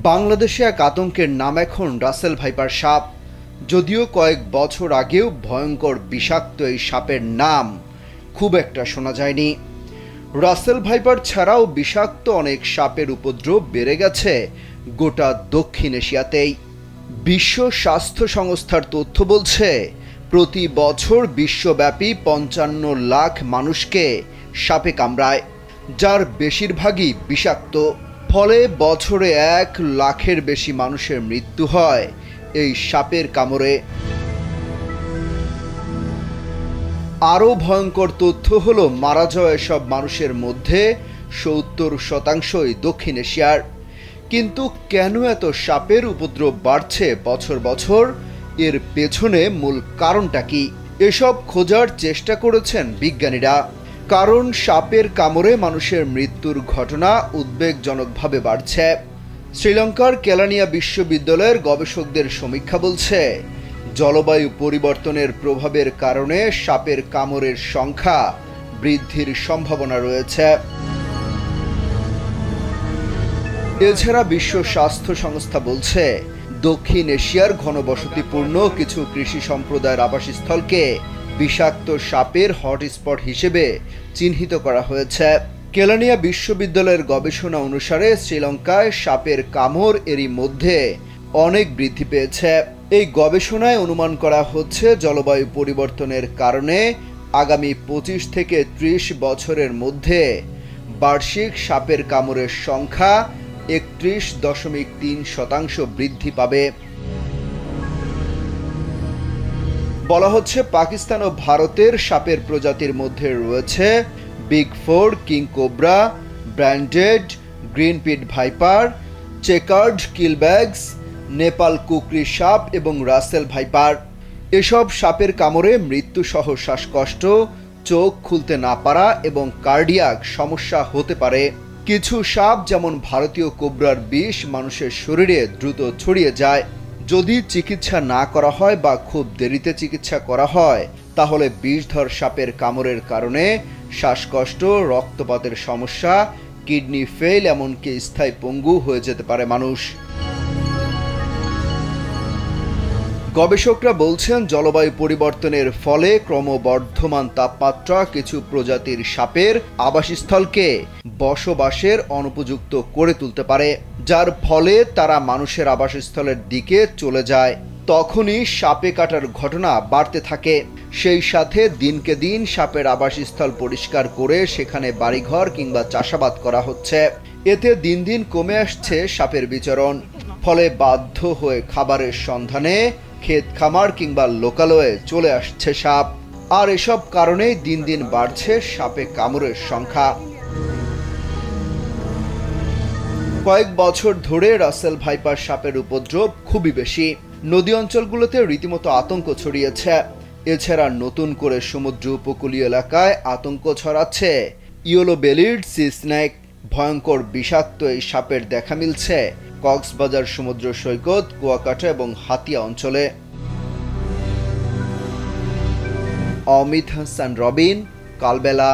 বাংলাদেশে এক আতঙ্কের নাম এখন রাসেল ভাইপার সাপ। যদিও কয়েক বছর আগেও ভয়ঙ্কর বিষাক্ত এই সাপের নাম খুব একটা শোনা যায়নি। রাসেল ভাইপার ছাড়াও বিষাক্ত অনেক সাপের উপদ্রব বেড়ে গেছে গোটা দক্ষিণ এশিয়াতেই। বিশ্ব স্বাস্থ্য সংস্থার তথ্য বলছে, প্রতি বছর বিশ্বব্যাপী ৫৫ লাখ মানুষকে সাপে কামড়ায়, যার বেশিরভাগই বিষাক্ত। ফলে বছরে ১ লাখের বেশি মানুষের মৃত্যু হয় এই সাপের কামড়ে। আরও ভয়ঙ্কর তথ্য হলো, মারা যাওয়া এসব মানুষের মধ্যে ৭০% দক্ষিণ এশিয়ার। কিন্তু কেন এত সাপের উপদ্রব বাড়ছে বছর বছর? এর পেছনে মূল কারণটা কি? এসব খোঁজার চেষ্টা করেছেন বিজ্ঞানীরা। কারণ সাপের কামড়ে মানুষের মৃত্যুর ঘটনা উদ্বেগজনকভাবে বাড়ছে। শ্রীলঙ্কার কেলানিয়া বিশ্ববিদ্যালয়ের গবেষকদের সমীক্ষা বলছে, জলবায়ু পরিবর্তনের প্রভাবের কারণে সাপের কামড়ের সংখ্যা বৃদ্ধির সম্ভাবনা রয়েছে। এছাড়া বিশ্ব স্বাস্থ্য সংস্থা বলছে, দক্ষিণ এশিয়ার ঘনবসতিপূর্ণ কিছু কৃষি সম্প্রদায়ের আবাসস্থলকে বিষাক্ত সাপের হটস্পট হিসেবে চিহ্নিত করা হয়েছে। কেলানিয়া বিশ্ববিদ্যালয়ের গবেষণা অনুসারে শ্রীলঙ্কায় সাপের কামড় এরই মধ্যে অনেক বৃদ্ধি পেয়েছে। এই গবেষণায় অনুমান করা হচ্ছে, জলবায়ু পরিবর্তনের কারণে আগামী ২৫ থেকে ৩০ বছরের মধ্যে বার্ষিক সাপের কামড়ের সংখ্যা ৩১.৩% বৃদ্ধি পাবে। বলা হচ্ছে, পাকিস্তান ও ভারতের সাপের প্রজাতির মধ্যে রয়েছে big four, king cobra, branded, green pit viper, chequered keelbacks, Nepal kukri সাপ এবং রাসেল ভাইপার। এসব সাপের কামড়ে মৃত্যুসহ শ্বাসকষ্ট, চোখ খুলতে না পারা এবং কার্ডিয়াক সমস্যা হতে পারে। কিছু সাপ যেমন ভারতীয় কোবরার বিষ মানুষের শরীরে দ্রুত ছড়িয়ে যায়। যদি চিকিৎসা না করা হয় বা খুব দেরিতে চিকিৎসা করা হয়, তাহলে বিষধর সাপের কামড়ের কারণে শ্বাসকষ্ট, রক্তপাতের সমস্যা, কিডনি ফেল, এমনকি স্থায়ী পঙ্গু হয়ে যেতে পারে মানুষ। গবেষকরা বলছেন, জলবায়ু পরিবর্তনের ফলে ক্রমবর্ধমান তাপমাত্রা কিছু প্রজাতির সাপের আবাসস্থলকে বসবাসের অনুপযুক্ত করে তুলতে পারে, যার ফলে তারা মানুষের আবাসস্থলের দিকে চলে যায়। তখনই সাপে কাটার ঘটনা বাড়তে থাকে। সেই সাথে দিনকে দিন সাপের আবাসস্থল পরিষ্কার করে সেখানে বাড়িঘর কিংবা চাষাবাদ করা হচ্ছে। এতে দিন দিন কমে আসছে সাপের বিচরণ। ফলে বাধ্য হয়ে খাবারের সন্ধানে ক্ষেত খামার কিংবা লোকালয়ে চলে আসছে সাপ। আর এসব কারণেই দিন দিন বাড়ছে সাপে কামড়ের সংখ্যা। কয়েক বছর ধরে রাসেল ভাইপার সাপের উপদ্রব খুবই বেশি। নদী অঞ্চলগুলোতে রীতিমতো আতঙ্ক ছড়িয়েছে। এছাড়া নতুন করে সমুদ্র উপকূলীয় এলাকায় আতঙ্ক ছড়াচ্ছে ইয়েলো বেলিড সি স্নেক। ভয়ঙ্কর বিষাক্ত এই সাপের দেখা মিলছে কক্সবাজার সমুদ্র সৈকত, কুয়াকাটা এবং হাতিয়া অঞ্চলে। অমিত হাসান রবিন, কালবেলা।